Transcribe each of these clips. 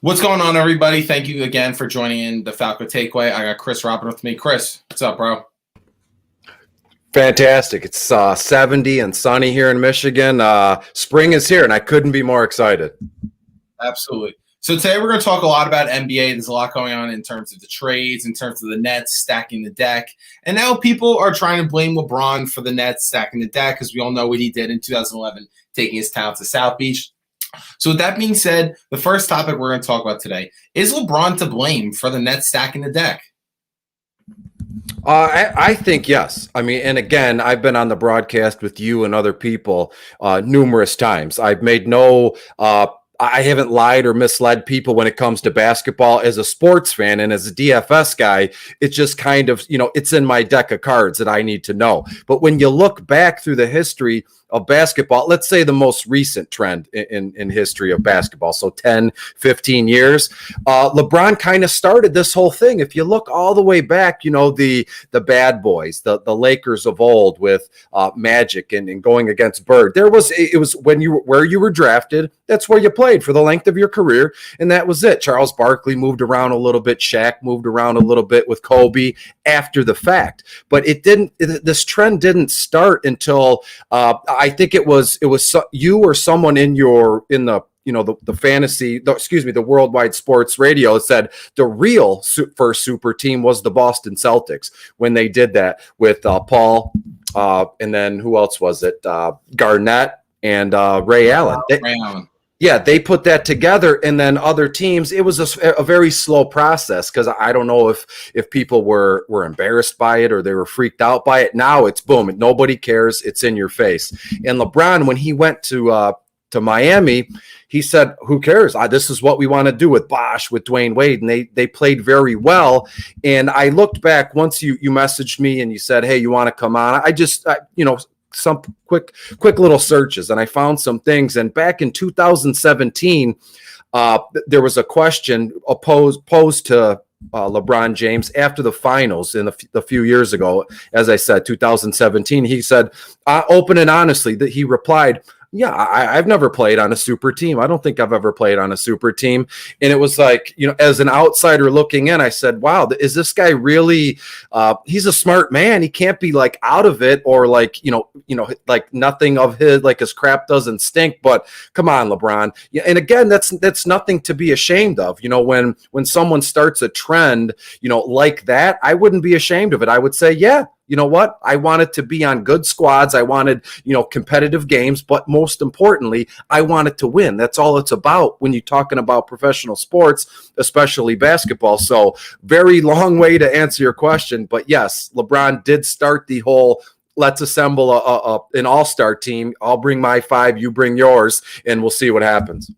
What's going on, everybody? Thank you again for joining in the Falco Takeaway. I got Chris Robin with me. Chris, what's up, bro? Fantastic. It's 70 and sunny here in Michigan. Spring is here, and I couldn't be more excited. Absolutely. So today we're going to talk a lot about NBA. There's a lot going on in terms of the trades, in terms of the Nets stacking the deck. And now people are trying to blame LeBron for the Nets stacking the deck because we all know what he did in 2011, taking his talent to South Beach. So with that being said, the first topic we're going to talk about today is LeBron to blame for the Nets stacking the deck. I think yes. I mean, and again, I've been on the broadcast with you and other people numerous times. I've made I haven't lied or misled people when it comes to basketball as a sports fan, and as a DFS guy, it's just kind of, it's in my deck of cards that I need to know. But when you look back through the history of basketball, let's say the most recent trend in history of basketball, so 10, 15 years, LeBron kind of started this whole thing. If you look all the way back, the bad boys, the Lakers of old with Magic and going against Bird, it was where you were drafted, that's where you played for the length of your career, and that was it. Charles Barkley moved around a little bit, Shaq moved around a little bit with Kobe after the fact, but this trend didn't start until I think it was you or someone in the fantasy, the worldwide sports radio said the real first super team was the Boston Celtics when they did that with Paul, and then who else was it? Garnett and Ray Allen. Yeah, they put that together, and then other teams. It was a very slow process because I don't know if people were embarrassed by it or they were freaked out by it. Now it's boom, nobody cares. It's in your face. And LeBron, when he went to Miami, he said, "Who cares? This is what we want to do with Bosh, with Dwayne Wade," and they played very well. And I looked back once you messaged me and you said, "Hey, you want to come on?" Some quick little searches, and I found some things. And back in 2017, there was a question posed to LeBron James after the finals a few years ago. As I said, 2017, he said, open and honestly, that he replied, "Yeah, I've never played on a super team. I don't think I've ever played on a super team." And it was like, as an outsider looking in, I said, wow, is this guy really, he's a smart man. He can't be like out of it or like, like nothing of his crap doesn't stink, but come on, LeBron. Yeah, and again, that's nothing to be ashamed of. When someone starts a trend, like that, I wouldn't be ashamed of it. I would say, yeah, you know what? I wanted to be on good squads. I wanted, competitive games, but most importantly, I wanted to win. That's all it's about when you're talking about professional sports, especially basketball. So very long way to answer your question. But yes, LeBron did start the whole, let's assemble an all-star team. I'll bring my 5, you bring yours, and we'll see what happens.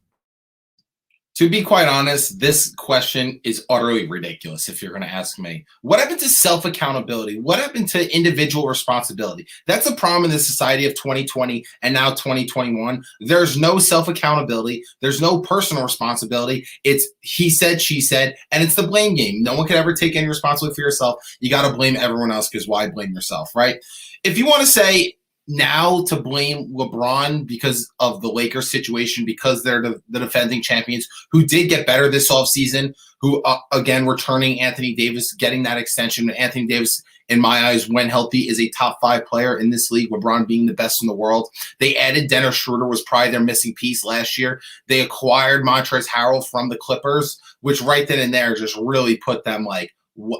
To be quite honest, this question is utterly ridiculous if you're going to ask me. What happened to self-accountability? What happened to individual responsibility? That's a problem in the society of 2020 and now 2021. There's no self-accountability. There's no personal responsibility. It's he said, she said, and it's the blame game. No one can ever take any responsibility for yourself. You got to blame everyone else because why blame yourself, right? If you want to say now to blame LeBron because of the Lakers situation, because they're the defending champions who did get better this offseason, who, again, returning Anthony Davis, getting that extension. Anthony Davis, in my eyes, when healthy, is a top 5 player in this league, LeBron being the best in the world. They added Dennis Schroeder, was probably their missing piece last year. They acquired Montrezl Harrell from the Clippers, which right then and there just really put them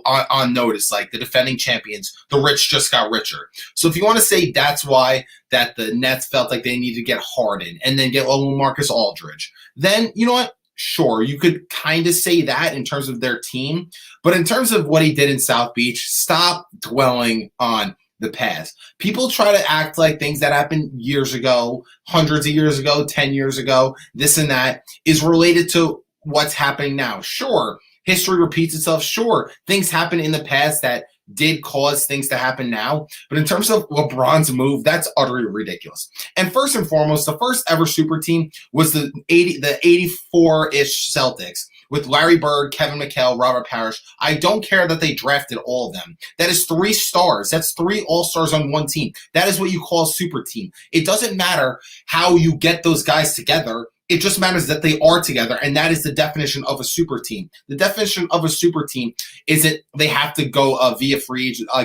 on notice, like the defending champions. The rich just got richer. So if you want to say that's why that the Nets felt like they needed to get Harden and then get Marcus Aldridge, then you know what? Sure, you could kind of say that in terms of their team. But in terms of what he did in South Beach, stop dwelling on the past. People try to act like things that happened years ago, hundreds of years ago, 10 years ago, this and that is related to what's happening now. Sure, history repeats itself. Sure, things happen in the past that did cause things to happen now. But in terms of LeBron's move, that's utterly ridiculous. And first and foremost, the first ever super team was the 84-ish Celtics with Larry Bird, Kevin McHale, Robert Parrish. I don't care that they drafted all of them. That is 3 stars. That's 3 all-stars on one team. That is what you call a super team. It doesn't matter how you get those guys together. It just matters that they are together, and that is the definition of a super team. The definition of a super team is that they have to go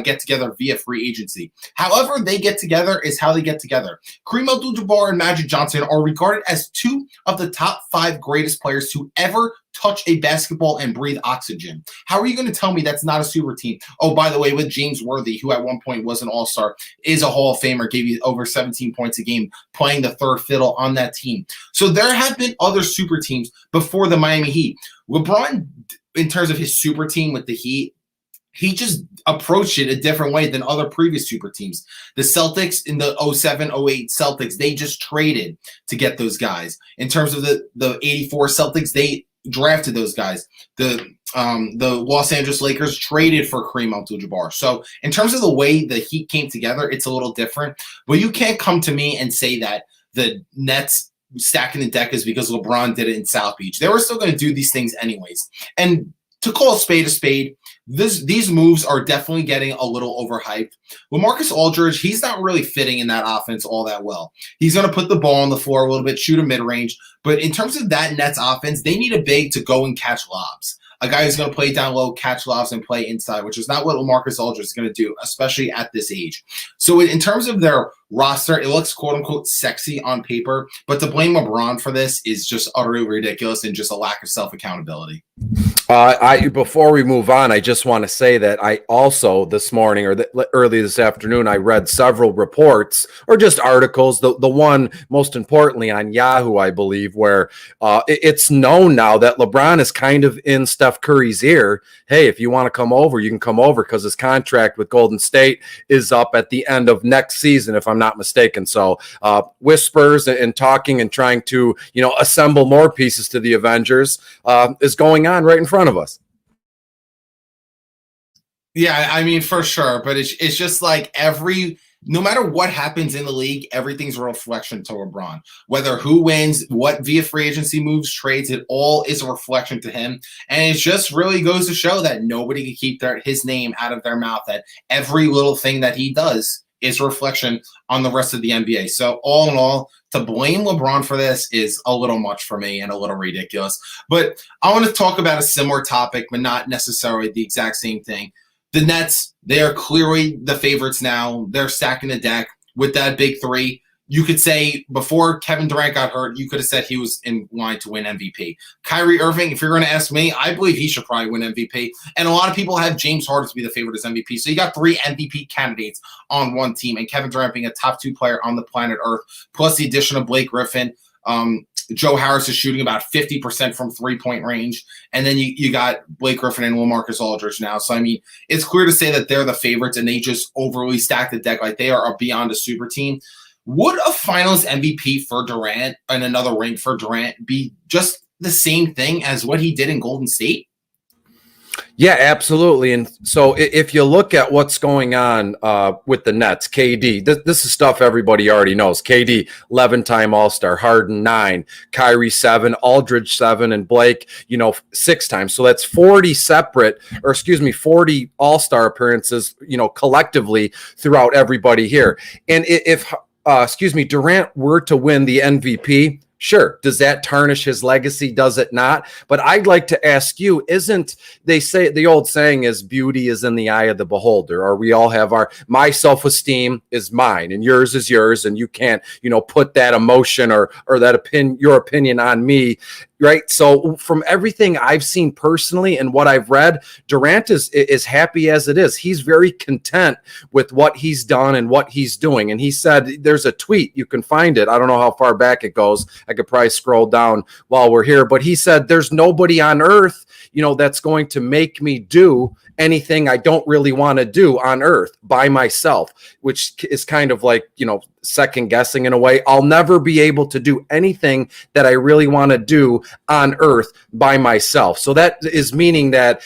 get together via free agency. However they get together is how they get together. Kareem Abdul-Jabbar and Magic Johnson are regarded as two of the top 5 greatest players to ever touch a basketball and breathe oxygen. How are you going to tell me that's not a super team? Oh, by the way, with James Worthy, who at one point was an all-star, is a Hall of Famer, gave you over 17 points a game, playing the third fiddle on that team. So there have been other super teams before the Miami Heat. LeBron, in terms of his super team with the Heat, he just approached it a different way than other previous super teams. The Celtics in the 07-08 Celtics, they just traded to get those guys. In terms of the 84 Celtics, they drafted those guys. The Los Angeles Lakers traded for Kareem Abdul-Jabbar. So in terms of the way the Heat came together, it's a little different. But you can't come to me and say that the Nets stacking the deck is because LeBron did it in South Beach. They were still going to do these things anyways. And to call a spade, these moves are definitely getting a little overhyped. LaMarcus Aldridge, he's not really fitting in that offense all that well. He's going to put the ball on the floor a little bit, shoot a mid-range. But in terms of that Nets offense, they need a big to go and catch lobs. A guy who's going to play down low, catch lobs, and play inside, which is not what LaMarcus Aldridge is going to do, especially at this age. So in terms of their roster, it looks quote-unquote sexy on paper, but to blame LeBron for this is just utterly ridiculous and just a lack of self-accountability. Before we move on, I just want to say that I also this morning or early this afternoon, I read several reports or just articles. The one most importantly on Yahoo, I believe, where it's known now that LeBron is kind of in Steph Curry's ear. Hey, if you want to come over, you can come over because his contract with Golden State is up at the end of next season, if I'm not mistaken. So whispers and talking and trying to assemble more pieces to the Avengers is going on right in front of us. Yeah, I mean, for sure. But it's just like no matter what happens in the league, everything's a reflection to LeBron. Whether who wins, what via free agency moves, trades, it all is a reflection to him. And it just really goes to show that nobody can keep his name out of their mouth, that every little thing that he does is a reflection on the rest of the NBA. So all in all, to blame LeBron for this is a little much for me and a little ridiculous. But I want to talk about a similar topic, but not necessarily the exact same thing. The Nets, they are clearly the favorites now. They're stacking the deck with that big three. You could say before Kevin Durant got hurt, you could have said he was in line to win MVP. Kyrie Irving, if you're going to ask me, I believe he should probably win MVP. And a lot of people have James Harden to be the favorite as MVP. So you got 3 MVP candidates on one team, and Kevin Durant being a top 2 player on the planet Earth, plus the addition of Blake Griffin. Joe Harris is shooting about 50% from 3-point range. And then you got Blake Griffin and LaMarcus Aldridge now. So, I mean, it's clear to say that they're the favorites and they just overly stack the deck like they are beyond a super team. Would a finals MVP for Durant and another ring for Durant be just the same thing as what he did in Golden State? Yeah, absolutely. And so if you look at what's going on with the Nets, KD, this is stuff everybody already knows. KD, 11-time All-Star, Harden, 9, Kyrie, 7, Aldridge, 7, and Blake, 6 times. So that's 40 All-Star appearances, collectively throughout everybody here. And if Durant were to win the MVP, sure. Does that tarnish his legacy? Does it not? But I'd like to ask you, they say the old saying is beauty is in the eye of the beholder, or we all have my self-esteem is mine and yours is yours. And you can't, put that emotion or that your opinion on me. Right. So from everything I've seen personally and what I've read, Durant is happy as it is. He's very content with what he's done and what he's doing. And he said, there's a tweet, you can find it. I don't know how far back it goes. I could probably scroll down while we're here, but he said, there's nobody on earth, that's going to make me do anything I don't really want to do on earth by myself, which is kind of like, second guessing in a way. I'll never be able to do anything that I really want to do on earth by myself. So that is meaning that,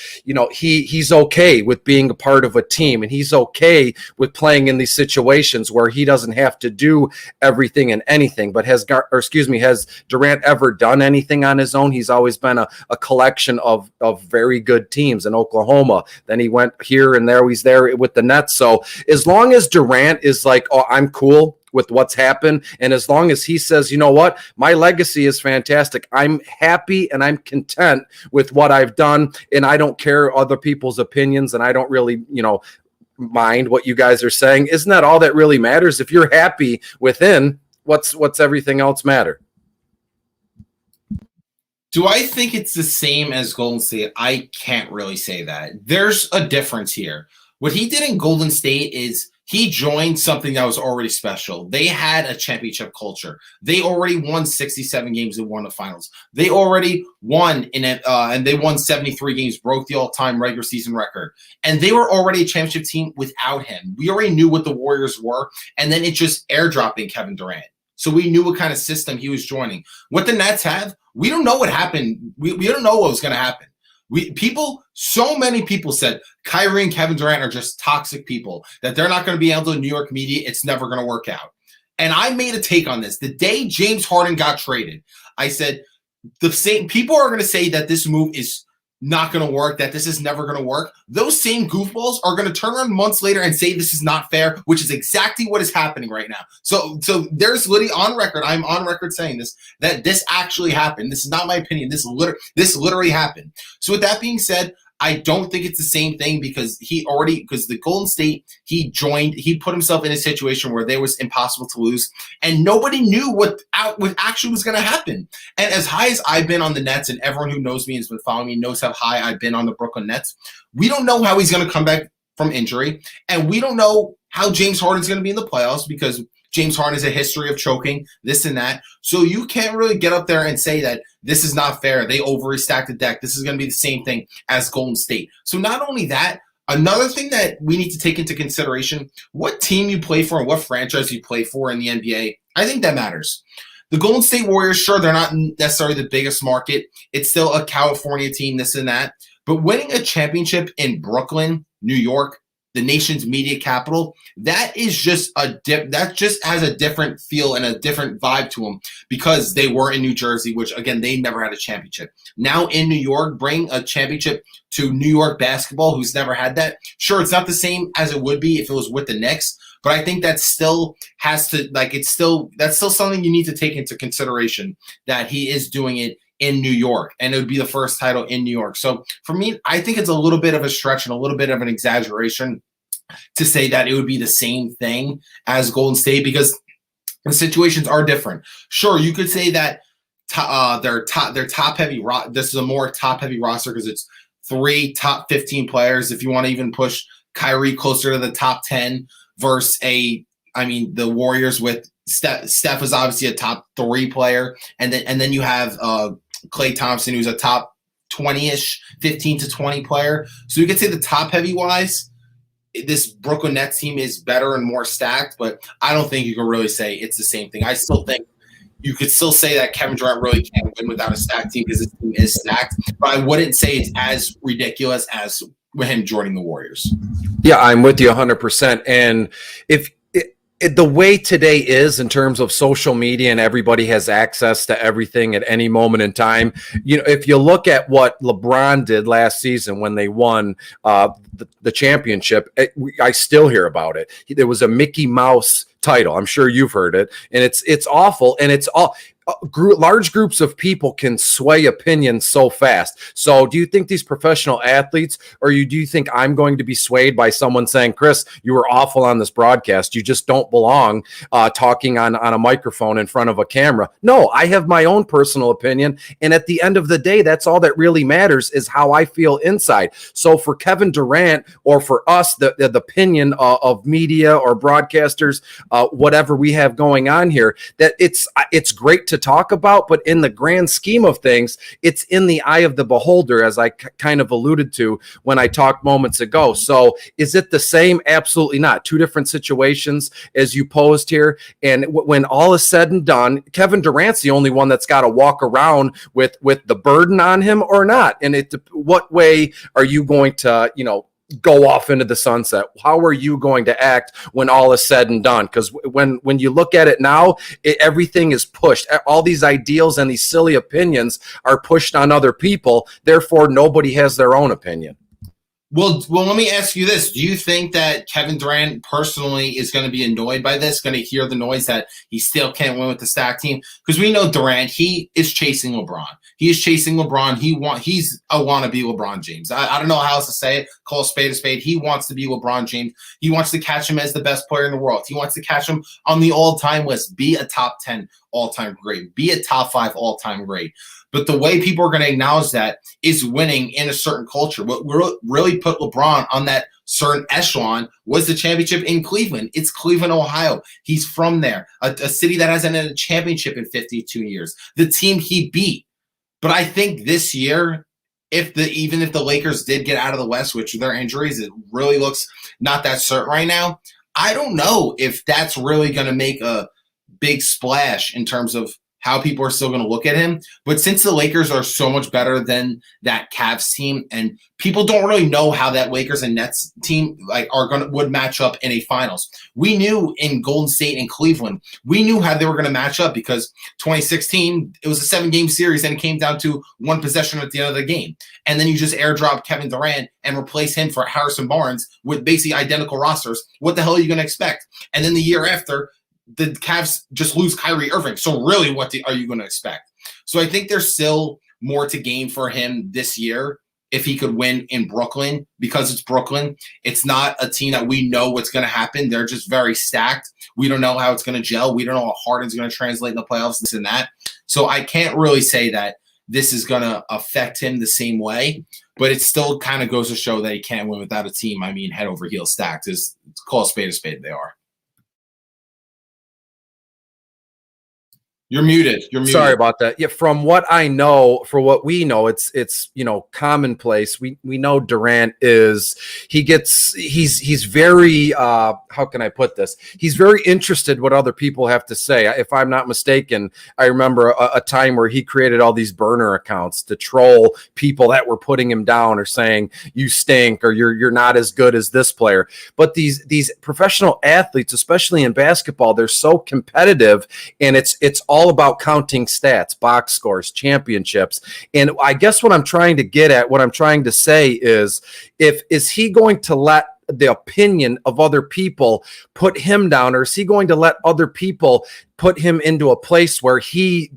he's okay with being a part of a team, and he's okay with playing in these situations where he doesn't have to do everything and anything. But has Durant ever done anything on his own? He's always been a collection of very good teams in Oklahoma. Then he went here and there. He's there with the Nets. So as long as Durant is like, oh, I'm cool with what's happened. And as long as he says, you know what, my legacy is fantastic, I'm happy and I'm content with what I've done, and I don't care other people's opinions, and I don't really, mind what you guys are saying. Isn't that all that really matters? If you're happy within, what's everything else matter? Do I think it's the same as Golden State? I can't really say that. There's a difference here. What he did in Golden State is he joined something that was already special. They had a championship culture. They already won 67 games and won the finals. They already won in it, and they won 73 games, broke the all-time regular season record. And they were already a championship team without him. We already knew what the Warriors were, and then it just airdropping Kevin Durant. So we knew what kind of system he was joining. What the Nets have, we don't know what happened. We don't know what was going to happen. So many people said Kyrie and Kevin Durant are just toxic people, that they're not going to be able to New York media. It's never going to work out. And I made a take on this. The day James Harden got traded, I said the same people are going to say that this move is not going to work, that this is never going to work. Those same goofballs are going to turn around months later and say this is not fair, which is exactly what is happening right now. So there's literally on record, I'm on record saying this, that this actually happened. This is not my opinion. This literally happened. So with that being said, I don't think it's the same thing because the Golden State, he put himself in a situation where there was impossible to lose, and nobody knew what actually was going to happen. And as high as I've been on the Nets, and everyone who knows me and has been following me knows how high I've been on the Brooklyn Nets, we don't know how he's going to come back from injury, and we don't know how James Harden's going to be in the playoffs because James Harden has a history of choking, this and that. So you can't really get up there and say that this is not fair. They overstacked the deck. This is going to be the same thing as Golden State. So not only that, another thing that we need to take into consideration, what team you play for and what franchise you play for in the NBA, I think that matters. The Golden State Warriors, sure, they're not necessarily the biggest market. It's still a California team, this and that. But winning a championship in Brooklyn, New York, the nation's media capital, that just has a different feel and a different vibe to them because they were in New Jersey, which again, they never had a championship. Now in New York, bring a championship to New York basketball, who's never had that. Sure, it's not the same as it would be if it was with the Knicks, but I think that still has to, that's still something you need to take into consideration, that he is doing it in New York, and it would be the first title in New York. So for me, I think it's a little bit of a stretch and a little bit of an exaggeration to say that it would be the same thing as Golden State because the situations are different. Sure, you could say that they're top heavy. This is a more top heavy roster because it's 3 top 15 players. If you want to even push Kyrie closer to the top 10 versus the Warriors with Steph is obviously a top 3 player, and then you have Klay Thompson, who's a top 20-ish, 15 to 20 player. So you could say the top heavy wise, this Brooklyn Nets team is better and more stacked, but I don't think you can really say it's the same thing. I still think you could still say that Kevin Durant really can't win without a stacked team because his team is stacked, but I wouldn't say it's as ridiculous as him joining the Warriors. Yeah, I'm with you 100%. And if the way today is in terms of social media and everybody has access to everything at any moment in time, if you look at what LeBron did last season when they won the championship, I still hear about it. There was a Mickey Mouse title. I'm sure you've heard it, and it's awful, and it's all. Large groups of people can sway opinions so fast. So do you think these professional athletes, or do you think I'm going to be swayed by someone saying, Chris, you were awful on this broadcast, you just don't belong talking on a microphone in front of a camera? No, I have my own personal opinion, and at the end of the day, that's all that really matters is how I feel inside. So for Kevin Durant, or for us, the opinion of media or broadcasters, whatever we have going on here, that it's great to talk about, but in the grand scheme of things, it's in the eye of the beholder, as I kind of alluded to when I talked moments ago. So is it the same? Absolutely not. 2 different situations as you posed here. And when all is said and done, Kevin Durant's the only one that's got to walk around with the burden on him or not. And what way are you going to, go off into the sunset? How are you going to act when all is said and done? Because when you look at it now, everything is pushed. All these ideals and these silly opinions are pushed on other people. Therefore, nobody has their own opinion. Well, let me ask you this. Do you think that Kevin Durant personally is going to be annoyed by this, going to hear the noise that he still can't win with the stack team? Because we know Durant, he is chasing LeBron. He is chasing LeBron. He's a wannabe LeBron James. I don't know how else to say it. Call a spade a spade. He wants to be LeBron James. He wants to catch him as the best player in the world. He wants to catch him on the all-time list, be a top 10 all-time great, be a top 5 all-time great. But the way people are going to acknowledge that is winning in a certain culture. What really put LeBron on that certain echelon was the championship in Cleveland. It's Cleveland, Ohio. He's from there, a city that hasn't had a championship in 52 years. The team he beat. But I think this year, even if the Lakers did get out of the West, which their injuries, it really looks not that certain right now. I don't know if that's really going to make a big splash in terms of how people are still going to look at him. But since the Lakers are so much better than that Cavs team, and people don't really know how that Lakers and Nets team would match up in a finals. We knew in Golden State and Cleveland, we knew how they were going to match up because 2016, it was a 7-game series and it came down to one possession at the end of the game. And then you just airdrop Kevin Durant and replace him for Harrison Barnes with basically identical rosters. What the hell are you going to expect? And then the year after, the Cavs just lose Kyrie Irving. So really, what are you going to expect? So I think there's still more to gain for him this year if he could win in Brooklyn, because it's Brooklyn. It's not a team that we know what's going to happen. They're just very stacked. We don't know how it's going to gel. We don't know how Harden's going to translate in the playoffs, this and that. So I can't really say that this is going to affect him the same way, but it still kind of goes to show that he can't win without a team. I mean, head over heels stacked. Call a spade, they are. You're muted. Sorry about that. Yeah, from what I know, for what we know, it's commonplace. We know Durant he's very how can I put this? He's very interested what other people have to say. If I'm not mistaken, I remember a time where he created all these burner accounts to troll people that were putting him down or saying you stink or you're not as good as this player. But these professional athletes, especially in basketball, they're so competitive, and it's all about counting stats, box scores, championships. And I guess what I'm trying to get at, what I'm trying to say is he going to let the opinion of other people put him down, or is he going to let other people put him into a place where he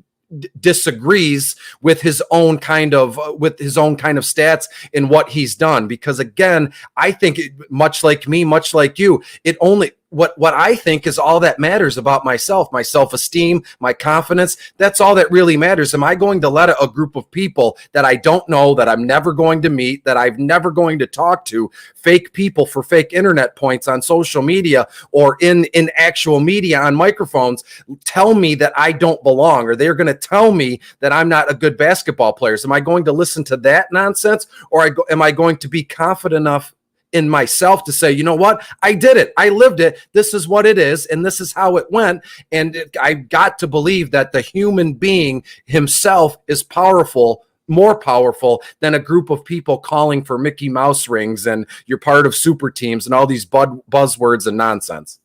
disagrees with his own kind of stats and what he's done? Because again, I think much like me, much like you, it only what I think is all that matters about myself, my self-esteem, my confidence. That's all that really matters. Am I going to let a group of people that I don't know, that I'm never going to meet, that I'm never going to talk to, fake people for fake internet points on social media or in actual media on microphones, tell me that I don't belong, or they're going to tell me that I'm not a good basketball player? Am I going to listen to that nonsense, or am I going to be confident enough in myself to say, you know what, I did it, I lived it, this is what it is, and this is how it went? And I've got to believe that the human being himself is powerful, more powerful than a group of people calling for Mickey Mouse rings and you're part of super teams and all these buzzwords and nonsense.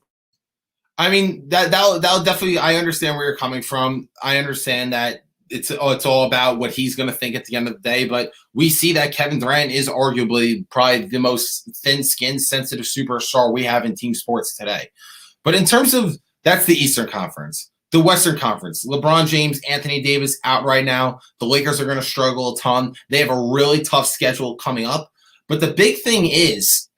I mean, that'll definitely, I understand where you're coming from. I understand that it's all about what he's going to think at the end of the day, but we see that Kevin Durant is arguably probably the most thin-skinned, sensitive superstar we have in team sports today. But in terms of, that's the Eastern Conference. The Western Conference, LeBron James, Anthony Davis out right now. The Lakers are going to struggle a ton. They have a really tough schedule coming up. But the big thing is,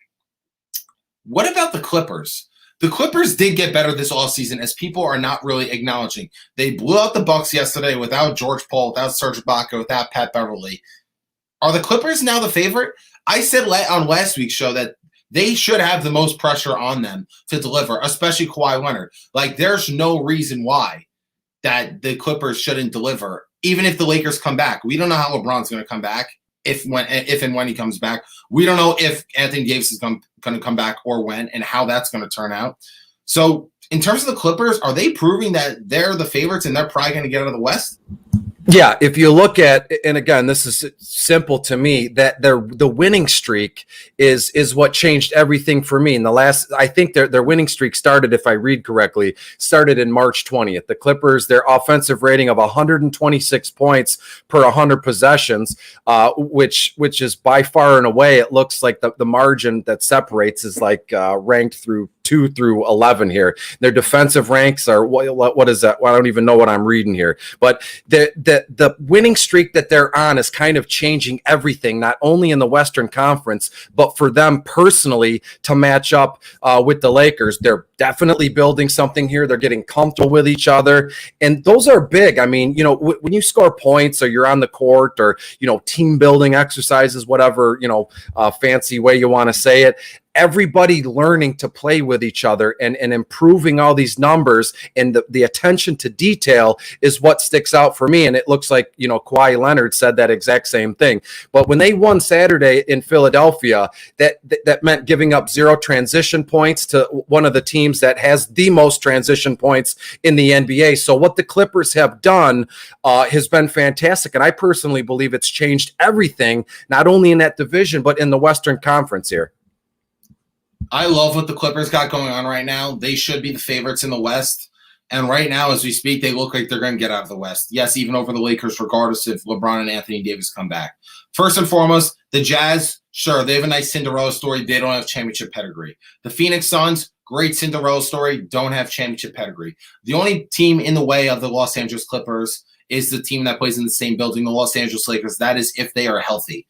what about the Clippers? The Clippers did get better this offseason, as people are not really acknowledging. They blew out the Bucks yesterday without George Paul, without Serge Ibaka, without Pat Beverly. Are the Clippers now the favorite? I said on last week's show that they should have the most pressure on them to deliver, especially Kawhi Leonard. Like, there's no reason why that the Clippers shouldn't deliver, even if the Lakers come back. We don't know how LeBron's going to come back, if and when he comes back. We don't know if Anthony Davis is going to come back or when, and how that's going to turn out. So in terms of the Clippers, are they proving that they're the favorites and they're probably going to get out of the West? Yeah, if you look at, and again, this is simple to me, that the winning streak is what changed everything for me. In the last, I think their winning streak started, if I read correctly, started in March 20th. The Clippers, their offensive rating of 126 points per 100 possessions, which is by far and away, it looks like the margin that separates is like ranked through 2 through 11 here. Their defensive ranks are what is that? Well, I don't even know what I'm reading here, but the winning streak that they're on is kind of changing everything, not only in the Western Conference, but for them personally to match up with the Lakers. They're definitely building something here. They're getting comfortable with each other, and those are big. I mean, you know, when you score points or you're on the court or, you know, team building exercises, whatever, you know, fancy way you want to say it, everybody learning to play with each other and improving all these numbers, and the attention to detail is what sticks out for me. And it looks like, you know, Kawhi Leonard said that exact same thing. But when they won Saturday in Philadelphia, that meant giving up 0 transition points to one of the teams that has the most transition points in the NBA. So what the Clippers have done has been fantastic. And I personally believe it's changed everything, not only in that division, but in the Western Conference here. I love what the Clippers got going on right now. They should be the favorites in the West. And right now, as we speak, they look like they're going to get out of the West. Yes, even over the Lakers, regardless if LeBron and Anthony Davis come back. First and foremost, the Jazz, sure, they have a nice Cinderella story. They don't have championship pedigree. The Phoenix Suns, great Cinderella story, don't have championship pedigree. The only team in the way of the Los Angeles Clippers is the team that plays in the same building, the Los Angeles Lakers. That is if they are healthy.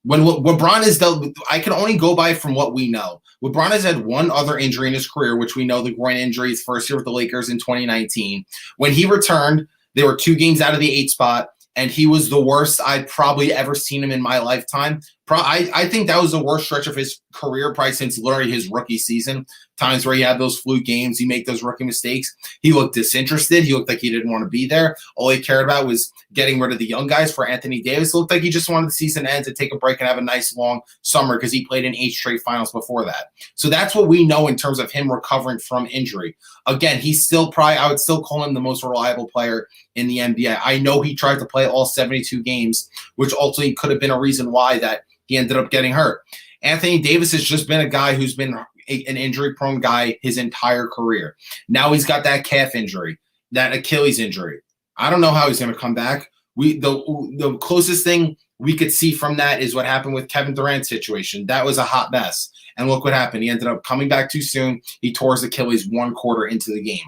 When LeBron is done, I can only go by from what we know. LeBron has had one other injury in his career, which we know, the groin injury, his first year with the Lakers in 2019. When he returned, they were 2 games out of the 8 spot, and he was the worst I'd probably ever seen him in my lifetime. I think that was the worst stretch of his career, probably since literally his rookie season. Times where he had those fluke games, he make those rookie mistakes. He looked disinterested. He looked like he didn't want to be there. All he cared about was getting rid of the young guys for Anthony Davis. It looked like he just wanted the season to end to take a break and have a nice long summer because he played in 8 straight finals before that. So that's what we know in terms of him recovering from injury. Again, he's still probably, I would still call him the most reliable player in the NBA. I know he tried to play all 72 games, which ultimately could have been a reason why that he ended up getting hurt. Anthony Davis has just been a guy who's been an injury-prone guy his entire career. Now he's got that calf injury, that Achilles injury. I don't know how he's going to come back. The closest thing we could see from that is what happened with Kevin Durant's situation. That was a hot mess. And look what happened. He ended up coming back too soon. He tore his Achilles 1 quarter into the game.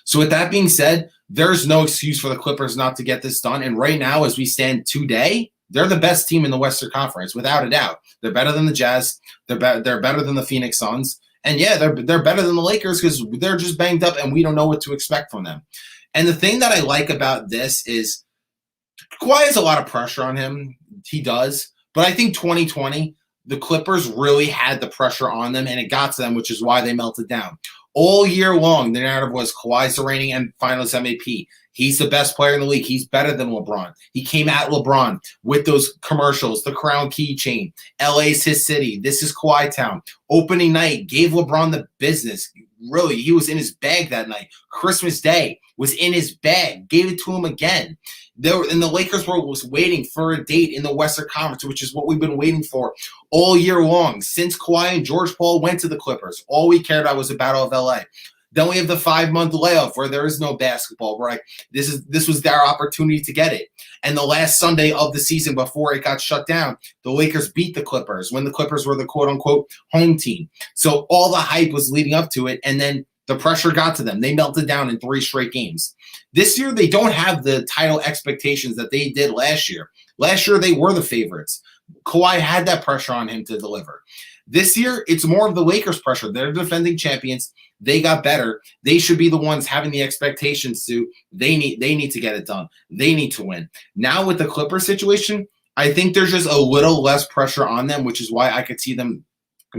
So with that being said, there's no excuse for the Clippers not to get this done. And right now, as we stand today, they're the best team in the Western Conference, without a doubt. They're better than the Jazz. They're better than the Phoenix Suns. And yeah, they're better than the Lakers because they're just banged up and we don't know what to expect from them. And the thing that I like about this is Kawhi has a lot of pressure on him. He does. But I think 2020, the Clippers really had the pressure on them and it got to them, which is why they melted down. All year long, the narrative was Kawhi's the reigning Finals MVP. He's the best player in the league. He's better than LeBron. He came at LeBron with those commercials, the crown keychain. LA's his city. This is Kawhi Town. Opening night, gave LeBron the business. Really, he was in his bag that night. Christmas Day was in his bag. Gave it to him again. And the Lakers was waiting for a date in the Western Conference, which is what we've been waiting for all year long. Since Kawhi and George Paul went to the Clippers, all we cared about was the Battle of LA. Then we have the 5-month layoff where there is no basketball. We're like, this was their opportunity to get it. And the last Sunday of the season before it got shut down, the Lakers beat the Clippers when the Clippers were the quote-unquote home team. So all the hype was leading up to it, and then the pressure got to them. They melted down in 3 straight games. This year, they don't have the title expectations that they did last year. Last year, they were the favorites. Kawhi had that pressure on him to deliver. This year, it's more of the Lakers' pressure. They're defending champions. They got better. They should be the ones having the expectations to. They need to get it done. They need to win. Now with the Clippers situation, I think there's just a little less pressure on them, which is why I could see them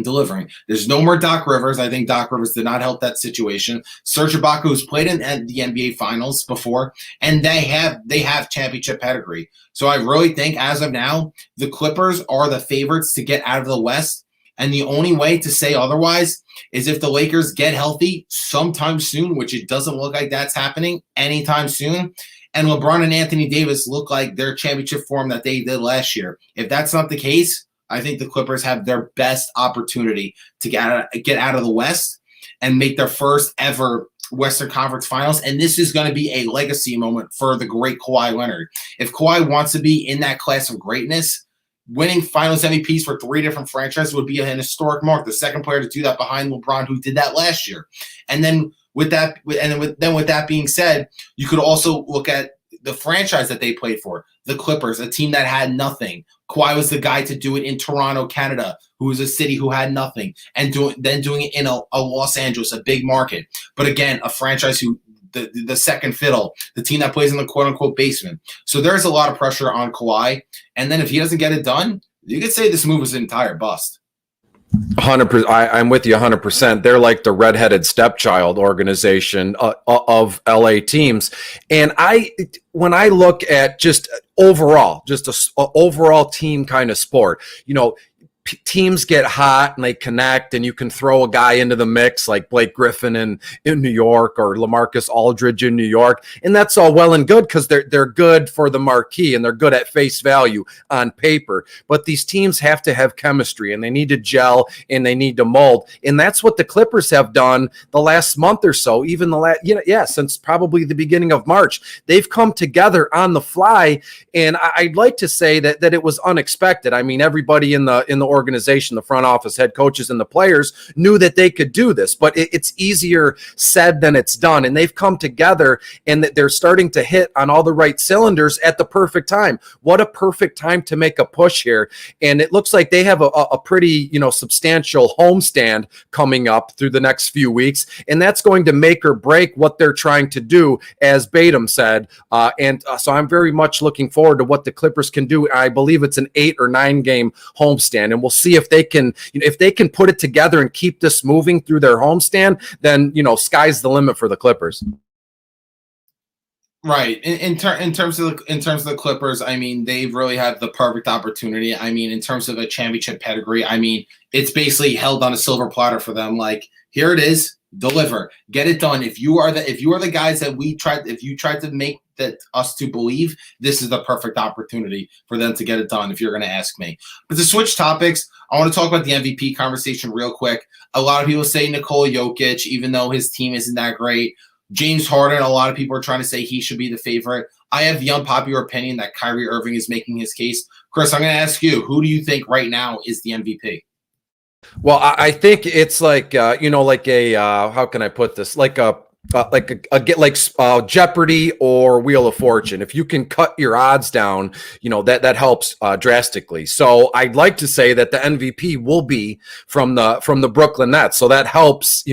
delivering. There's no more Doc Rivers. I think Doc Rivers did not help that situation. Serge Ibaka, who's played in the NBA Finals before, and they have championship pedigree. So I really think as of now, the Clippers are the favorites to get out of the West. And the only way to say otherwise is if the Lakers get healthy sometime soon, which it doesn't look like that's happening anytime soon, and LeBron and Anthony Davis look like their championship form that they did last year. If that's not the case, I think the Clippers have their best opportunity to get out of the West and make their first ever Western Conference Finals. And this is going to be a legacy moment for the great Kawhi Leonard. If Kawhi wants to be in that class of greatness, winning Finals MVPs for 3 different franchises would be an historic mark. The second player to do that behind LeBron, who did that last year. And then with that being said, you could also look at the franchise that they played for, the Clippers, a team that had nothing. Kawhi was the guy to do it in Toronto, Canada, who was a city who had nothing, and then doing it in a Los Angeles, a big market. But again, a franchise who the second fiddle, the team that plays in the quote-unquote basement. So there's a lot of pressure on Kawhi. And then if he doesn't get it done, you could say this move is an entire bust. 100%. I'm with you 100%. They're like the redheaded stepchild organization of LA teams. And when I look at just overall, just a overall team kind of sport, teams get hot and they connect, and you can throw a guy into the mix like Blake Griffin in New York or LaMarcus Aldridge in New York, and that's all well and good because they're good for the marquee and they're good at face value on paper. But these teams have to have chemistry, and they need to gel, and they need to mold, and that's what the Clippers have done the last month or so. Even since probably the beginning of March, they've come together on the fly, and I'd like to say that it was unexpected. I mean, everybody in the organization, the front office, head coaches, and the players knew that they could do this, but it's easier said than it's done. And they've come together, and that they're starting to hit on all the right cylinders at the perfect time. What a perfect time to make a push here. And it looks like they have a pretty, substantial homestand coming up through the next few weeks. And that's going to make or break what they're trying to do, as Batum said. So I'm very much looking forward to what the Clippers can do. I believe it's an 8 or 9 game homestand. And we'll see if they can put it together and keep this moving through their homestand. Then sky's the limit for the Clippers. Right. In terms of the Clippers, I mean, they've really had the perfect opportunity. I mean, in terms of a championship pedigree, I mean, it's basically held on a silver platter for them. Like, here it is, deliver, get it done. If you are the guys that if you tried to make us to believe, this is the perfect opportunity for them to get it done, if you're going to ask me. But to switch topics, I want to talk about the MVP conversation real quick. A lot of people say Nikola Jokic, even though his team isn't that great. James Harden, a lot of people are trying to say he should be the favorite. I have the unpopular opinion that Kyrie Irving is making his case. Chris, I'm going to ask you, who do you think right now is the MVP? Well, I think it's like, how can I put this? Like Jeopardy or Wheel of Fortune. If you can cut your odds down, that helps drastically. So I'd like to say that the MVP will be from the Brooklyn Nets. So that helps,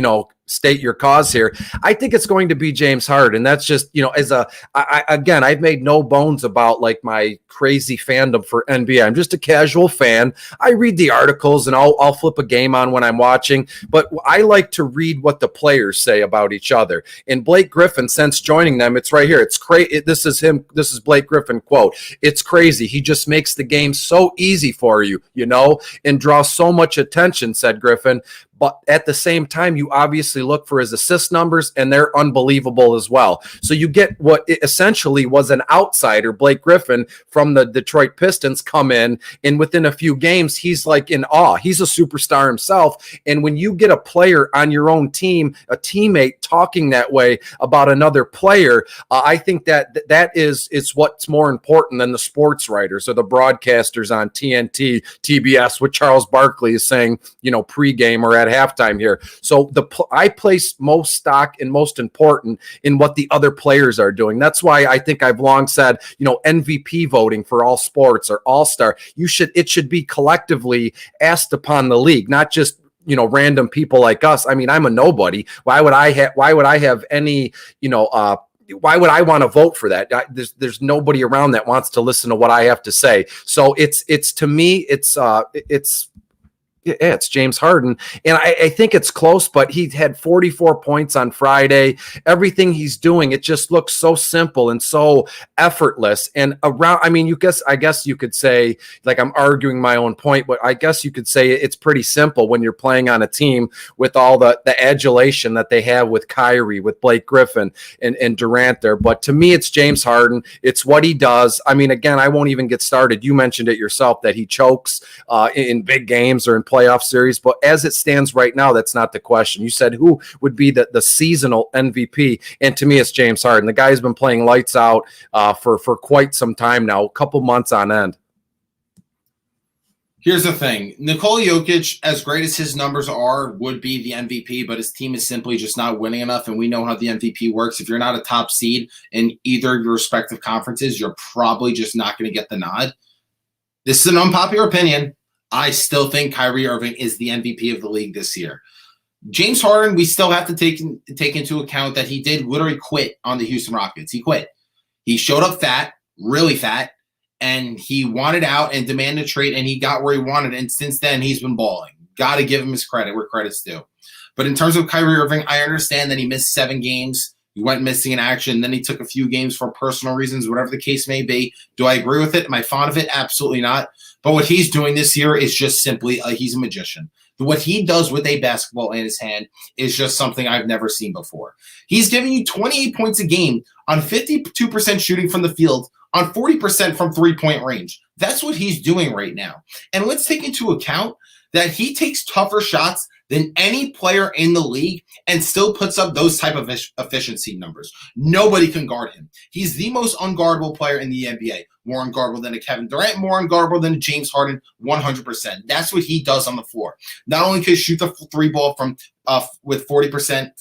state your cause here. I think it's going to be James Harden. That's just, again, I've made no bones about like my crazy fandom for NBA. I'm just a casual fan. I read the articles and I'll flip a game on when I'm watching, but I like to read what the players say about each other. And Blake Griffin, since joining them, it's right here. It's crazy. This is him. This is Blake Griffin quote. It's crazy. He just makes the game so easy for you, and draws so much attention, said Griffin. But at the same time, you obviously look for his assist numbers, and they're unbelievable as well. So you get what essentially was an outsider, Blake Griffin, from the Detroit Pistons, come in, and within a few games, he's like in awe. He's a superstar himself. And when you get a player on your own team, a teammate talking that way about another player, I think that is what's more important than the sports writers or the broadcasters on TNT, TBS, what Charles Barkley is saying, pregame or at halftime here. So I place most stock and most important in what the other players are doing. That's why I think I've long said, MVP voting for all sports or all-star, it should be collectively asked upon the league, not just random people like us. I mean, I'm a nobody. Why would I have any, why would I want to vote for that? There's nobody around that wants to listen to what I have to say. So it's to me, it's Yeah, it's James Harden. And I think it's close, but he had 44 points on Friday. Everything he's doing, it just looks so simple and so effortless. And around, I mean, I guess you could say, like, I'm arguing my own point, but I guess you could say it's pretty simple when you're playing on a team with all the adulation that they have with Kyrie, with Blake Griffin and Durant there. But to me, it's James Harden. It's what he does. I mean, again, I won't even get started. You mentioned it yourself that he chokes in big games or in playoff series, but as it stands right now, that's not the question. You said who would be the seasonal MVP, and to me, it's James Harden. The guy's been playing lights out for quite some time now, a couple months on end. Here's the thing. Nikola Jokic, as great as his numbers are, would be the MVP, but his team is simply just not winning enough, and we know how the MVP works. If you're not a top seed in either your respective conferences, you're probably just not going to get the nod. This is an unpopular opinion. I still think Kyrie Irving is the MVP of the league this year. James Harden, we still have to take into account that he did literally quit on the Houston Rockets. He quit. He showed up fat, really fat, and he wanted out and demanded a trade, and he got where he wanted. And since then, he's been balling. Got to give him his credit where credit's due. But in terms of Kyrie Irving, I understand that he missed 7 games. He went missing in action. Then he took a few games for personal reasons, whatever the case may be. Do I agree with it? Am I fond of it? Absolutely not. But what he's doing this year is just simply he's a magician. What he does with a basketball in his hand is just something I've never seen before. He's giving you 28 points a game on 52% shooting from the field, on 40% from three-point range. That's what he's doing right now. And let's take into account that he takes tougher shots than any player in the league and still puts up those type of efficiency numbers. Nobody can guard him. He's the most unguardable player in the NBA. More unguardable than a Kevin Durant, more unguardable than a James Harden, 100%. That's what he does on the floor. Not only can he shoot the three ball from with 40%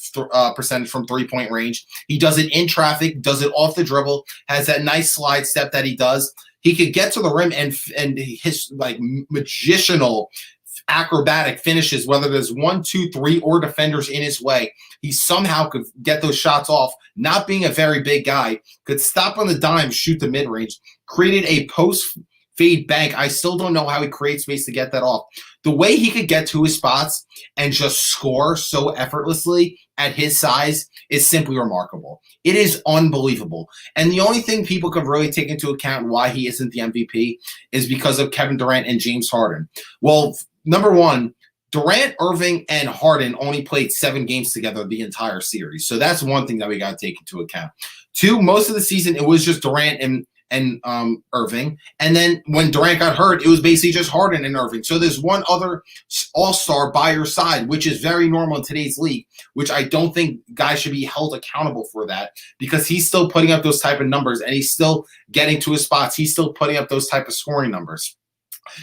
percentage from three-point range, he does it in traffic, does it off the dribble, has that nice slide step that he does. He could get to the rim and his like magicianal acrobatic finishes, whether there's 1, 2, 3 or defenders in his way, he somehow could get those shots off. Not being a very big guy, could stop on the dime, shoot the mid-range, created a post fade bank. I still don't know how he creates space to get that off. The way he could get to his spots and just score so effortlessly at his size is simply remarkable. It is unbelievable. And the only thing people could really take into account why he isn't the MVP is because of Kevin Durant and James Harden. Well, number one, Durant, Irving, and Harden only played 7 games together the entire series. So that's one thing that we got to take into account. 2, most of the season, it was just Durant and Irving. And then when Durant got hurt, it was basically just Harden and Irving. So there's one other all-star by your side, which is very normal in today's league, which I don't think guys should be held accountable for that because he's still putting up those type of numbers and he's still getting to his spots. He's still putting up those type of scoring numbers.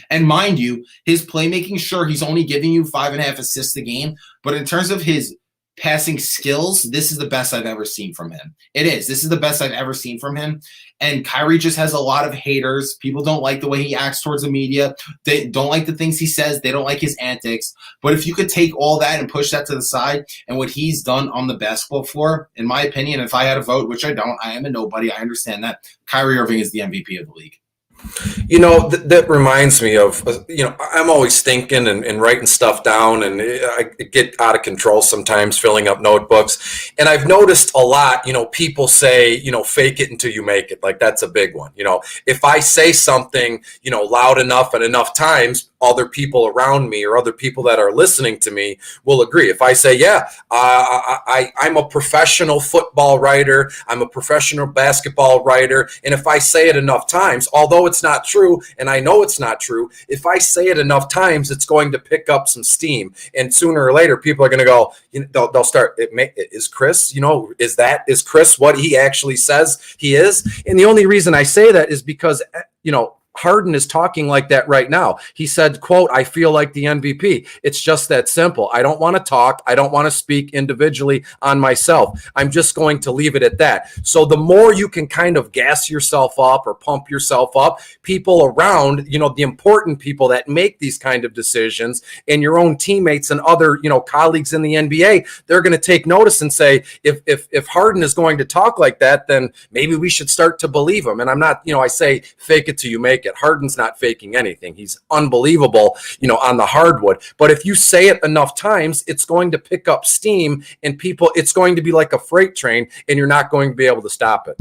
And mind you, his playmaking, sure, he's only giving you 5.5 assists a game, but in terms of his passing skills, this is the best I've ever seen from him. It is. This is the best I've ever seen from him. And Kyrie just has a lot of haters. People don't like the way he acts towards the media. They don't like the things he says. They don't like his antics. But if you could take all that and push that to the side and what he's done on the basketball floor, in my opinion, if I had a vote, which I don't, I am a nobody, I understand that, Kyrie Irving is the MVP of the league. You know, that reminds me of, I'm always thinking and writing stuff down, and I get out of control sometimes filling up notebooks. And I've noticed a lot, people say, fake it until you make it. Like, that's a big one. If I say something, loud enough and enough times, other people around me or other people that are listening to me will agree. If I say, I'm a professional football writer, I'm a professional basketball writer, and if I say it enough times, although it's not true, and I know it's not true, if I say it enough times, it's going to pick up some steam. And sooner or later, people are going to go, they'll start, is Chris, is Chris what he actually says he is? And the only reason I say that is because, Harden is talking like that right now. He said, quote, I feel like the MVP. It's just that simple. I don't want to talk. I don't want to speak individually on myself. I'm just going to leave it at that. So the more you can kind of gas yourself up or pump yourself up, people around, the important people that make these kind of decisions and your own teammates and other, colleagues in the NBA, they're going to take notice and say, if Harden is going to talk like that, then maybe we should start to believe him. And I'm not, I say fake it till you make fake it. Harden's not faking anything. He's unbelievable, on the hardwood. But if you say it enough times, it's going to pick up steam, and people, it's going to be like a freight train, and you're not going to be able to stop it.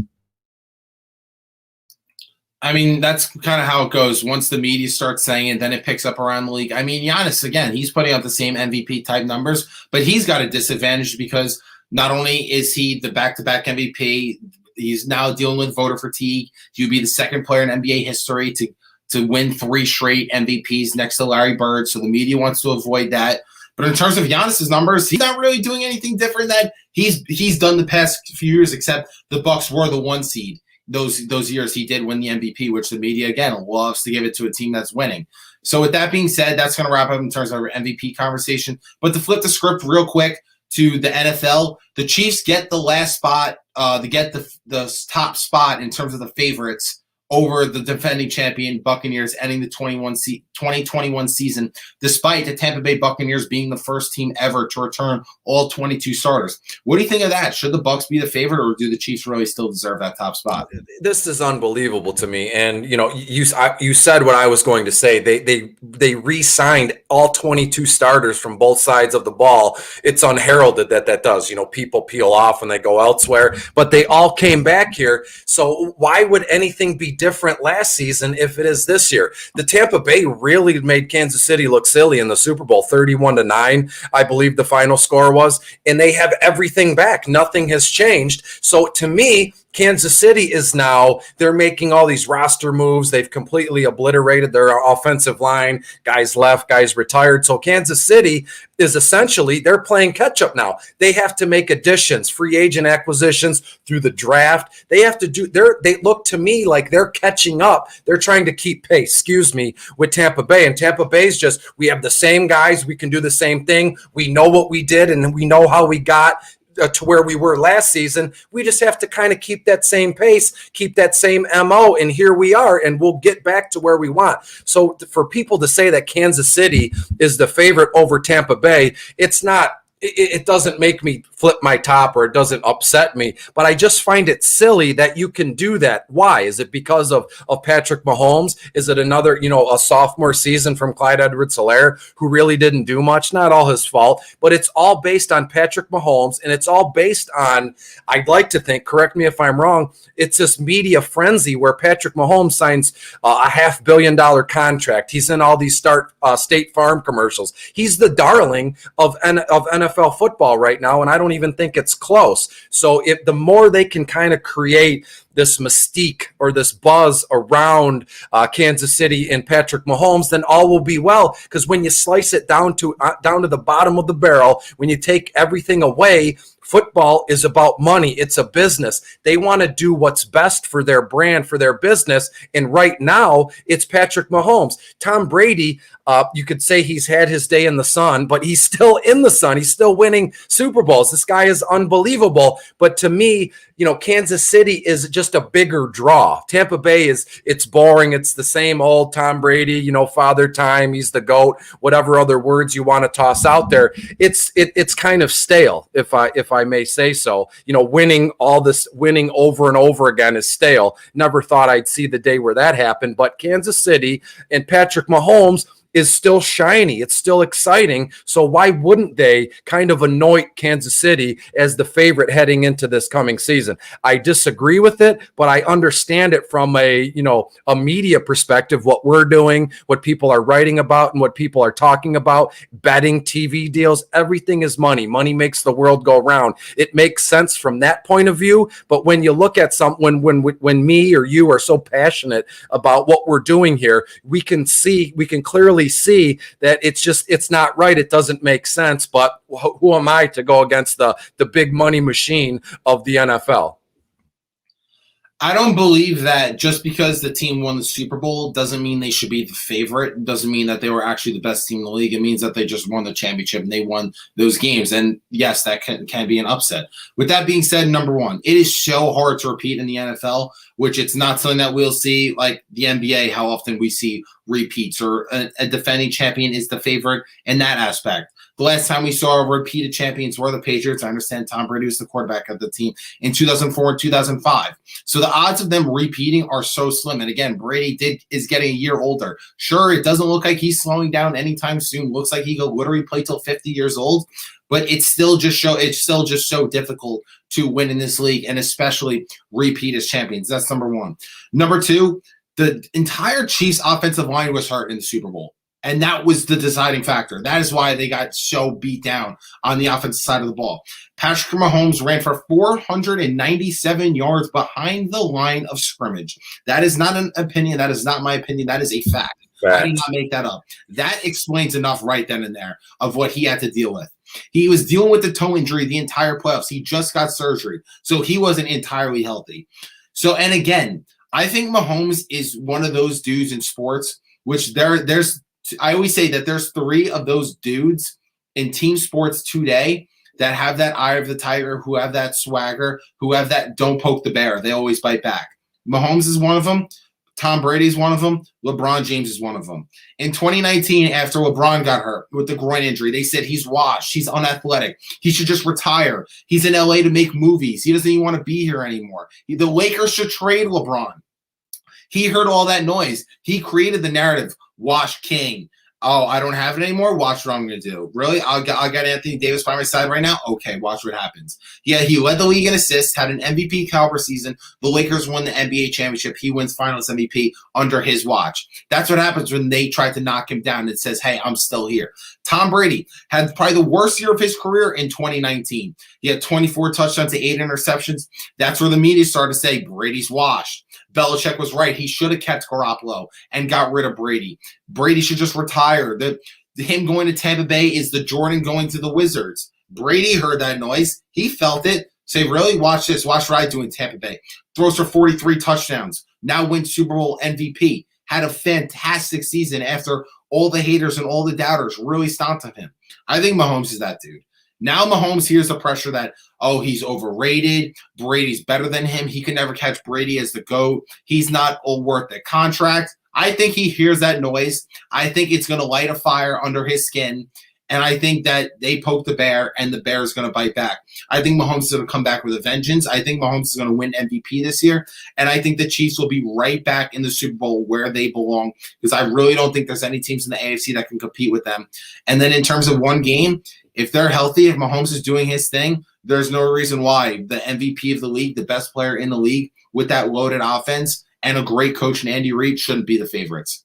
I mean, that's kind of how it goes. Once the media starts saying it, then it picks up around the league. I mean, Giannis, again, he's putting out the same MVP type numbers, but he's got a disadvantage because not only is he the back-to-back MVP, he's now dealing with voter fatigue. He'll be the second player in NBA history to win 3 straight MVPs next to Larry Bird, so the media wants to avoid that. But in terms of Giannis's numbers, he's not really doing anything different that he's done the past few years, except the Bucks were the 1 seed. Those years he did win the MVP, which the media, again, loves to give it to a team that's winning. So with that being said, that's going to wrap up in terms of our MVP conversation. But to flip the script real quick to the NFL, the Chiefs get the last spot, to get the top spot in terms of the favorites over the defending champion Buccaneers, ending the 2021 season, despite the Tampa Bay Buccaneers being the first team ever to return all 22 starters. What do you think of that? Should the Bucs be the favorite, or do the Chiefs really still deserve that top spot? This is unbelievable to me. And you said what I was going to say. They re-signed all 22 starters from both sides of the ball. It's unheralded that does. People peel off and they go elsewhere, but they all came back here. So why would anything be different last season if it is this year? The Tampa Bay really made Kansas City look silly in the Super Bowl, 31-9, I believe the final score was, and they have everything back. Nothing has changed. So to me, Kansas City is now, they're making all these roster moves. They've completely obliterated their offensive line. Guys left, guys retired. So Kansas City is essentially, they're playing catch up now. They have to make additions, free agent acquisitions through the draft. They have to do, they look to me like they're catching up. They're trying to keep pace, with Tampa Bay. And Tampa Bay's just, we have the same guys. We can do the same thing. We know what we did and we know how we got to where we were last season. We just have to kind of keep that same pace, keep that same MO, and here we are, and we'll get back to where we want. So for people to say that Kansas City is the favorite over Tampa Bay, it's not. It doesn't make me flip my top, or it doesn't upset me, but I just find it silly that you can do that. Why? Is it because of Patrick Mahomes? Is it another, a sophomore season from Clyde Edwards-Helaire, who really didn't do much? Not all his fault, but it's all based on Patrick Mahomes, and it's all based on, I'd like to think, correct me if I'm wrong, it's this media frenzy where Patrick Mahomes signs a $500 million contract. He's in all these State Farm commercials. He's the darling of NFL football right now, and I don't even think it's close. So if the more they can kind of create this mystique or this buzz around Kansas City and Patrick Mahomes, then all will be well. Because when you slice it down to the bottom of the barrel, when you take everything away, football is about money. It's a business. They want to do what's best for their brand, for their business. And right now, it's Patrick Mahomes. Tom Brady, you could say he's had his day in the sun, but he's still in the sun. He's still winning Super Bowls. This guy is unbelievable. But to me, Kansas City is just a bigger draw. Tampa Bay it's boring. It's the same old Tom Brady, father time. He's the GOAT, whatever other words you want to toss out there. It's kind of stale, if I may say so. Winning over and over again is stale. Never thought I'd see the day where that happened, but Kansas City and Patrick Mahomes is still shiny. It's still exciting. So why wouldn't they kind of anoint Kansas City as the favorite heading into this coming season? I disagree with it, but I understand it from a media perspective, what we're doing, what people are writing about, and what people are talking about, betting, TV deals, everything is money. Money makes the world go round. It makes sense from that point of view. But when you look at when me or you are so passionate about what we're doing here, we can clearly see that it's not right. It doesn't make sense. But who am I to go against the big money machine of the NFL? I don't believe that just because the team won the Super Bowl doesn't mean they should be the favorite. It doesn't mean that they were actually the best team in the league. It means that they just won the championship and they won those games. And yes, that can be an upset. With that being said, number one, it is so hard to repeat in the NFL, which it's not something that we'll see like the NBA, how often we see repeats or a defending champion is the favorite in that aspect. The last time we saw repeated champions were the Patriots. I understand Tom Brady was the quarterback of the team in 2004 and 2005. So the odds of them repeating are so slim. And again, Brady is getting a year older. Sure, it doesn't look like he's slowing down anytime soon. Looks like he could literally play till 50 years old. But it's still just so difficult to win in this league, and especially repeat as champions. That's number one. Number two, the entire Chiefs offensive line was hurt in the Super Bowl. And that was the deciding factor. That is why they got so beat down on the offensive side of the ball. Patrick Mahomes ran for 497 yards behind the line of scrimmage. That is not an opinion. That is not my opinion. That is a fact. I did not make that up. That explains enough right then and there of what he had to deal with. He was dealing with the toe injury the entire playoffs. He just got surgery, so he wasn't entirely healthy. So, and again, I think Mahomes is one of those dudes in sports, which there's I always say that there's three of those dudes in team sports today that have that eye of the tiger, who have that swagger, who have that don't poke the bear. They always bite back. Mahomes is one of them. Tom Brady is one of them. LeBron James is one of them. In 2019, after LeBron got hurt with the groin injury, they said he's washed. He's unathletic. He should just retire. He's in LA to make movies. He doesn't even want to be here anymore. The Lakers should trade LeBron. He heard all that noise. He created the narrative. Wash King. Oh, I don't have it anymore. Watch what I'm going to do. Really? I'll get Anthony Davis by my side right now? Okay, watch what happens. Yeah, he led the league in assists, had an MVP caliber season. The Lakers won the NBA championship. He wins finals MVP under his watch. That's what happens when they try to knock him down and says, hey, I'm still here. Tom Brady had probably the worst year of his career in 2019. He had 24 touchdowns to 8 interceptions. That's where the media started to say, Brady's washed. Belichick was right. He should have kept Garoppolo and got rid of Brady. Brady should just retire. Him going to Tampa Bay is the Jordan going to the Wizards. Brady heard that noise. He felt it. Say, really? Watch this. Watch what I do in Tampa Bay. Throws for 43 touchdowns. Now wins Super Bowl MVP. Had a fantastic season after all the haters and all the doubters really stomped on him. I think Mahomes is that dude. Now Mahomes hears the pressure that, oh, he's overrated. Brady's better than him. He can never catch Brady as the GOAT. He's not worth the contract. I think he hears that noise. I think it's going to light a fire under his skin. And I think that they poke the bear, and the bear is going to bite back. I think Mahomes is going to come back with a vengeance. I think Mahomes is going to win MVP this year. And I think the Chiefs will be right back in the Super Bowl where they belong, because I really don't think there's any teams in the AFC that can compete with them. And then in terms of one game, if they're healthy, if Mahomes is doing his thing, there's no reason why the MVP of the league, the best player in the league with that loaded offense and a great coach in Andy Reid shouldn't be the favorites.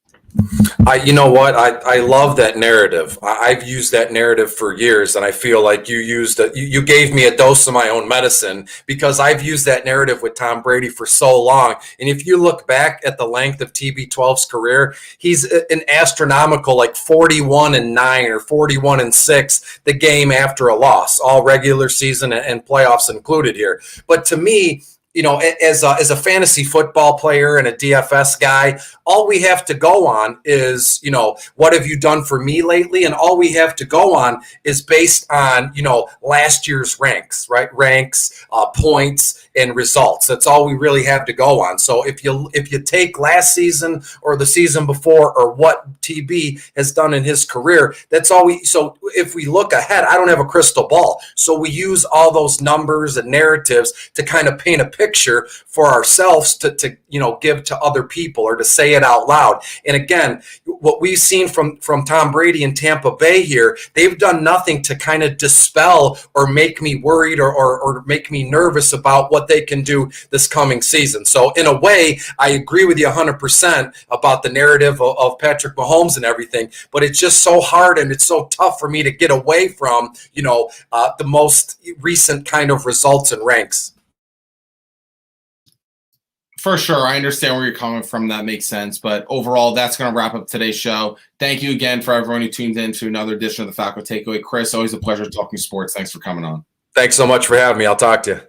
You know what? I love that narrative. I've used that narrative for years, and I feel like you gave me a dose of my own medicine, because I've used that narrative with Tom Brady for so long. And if you look back at the length of TB12's career, he's an astronomical like 41-9 or 41-6 the game after a loss, all regular season and playoffs included here. But to me, you know, as a fantasy football player and a DFS guy, all we have to go on is, you know, what have you done for me lately? And all we have to go on is based on, you know, last year's ranks, right? Ranks, points, and results. That's all we really have to go on. So if you take last season or the season before, or what TB has done in his career, that's all we. So if we look ahead, I don't have a crystal ball. So we use all those numbers and narratives to kind of paint a picture for ourselves to you know, give to other people or to say it out loud. And again, what we've seen from Tom Brady in Tampa Bay here, they've done nothing to kind of dispel or make me worried or make me nervous about what they can do this coming season. So in a way, I agree with you 100% about the narrative of Patrick Mahomes and everything, but it's just so hard and it's so tough for me to get away from, you know, the most recent kind of results and ranks. For sure. I understand where you're coming from. That makes sense. But overall, that's going to wrap up today's show. Thank you again for everyone who tuned in to another edition of the Falco Takeaway. Chris, always a pleasure talking sports. Thanks for coming on. Thanks so much for having me. I'll talk to you.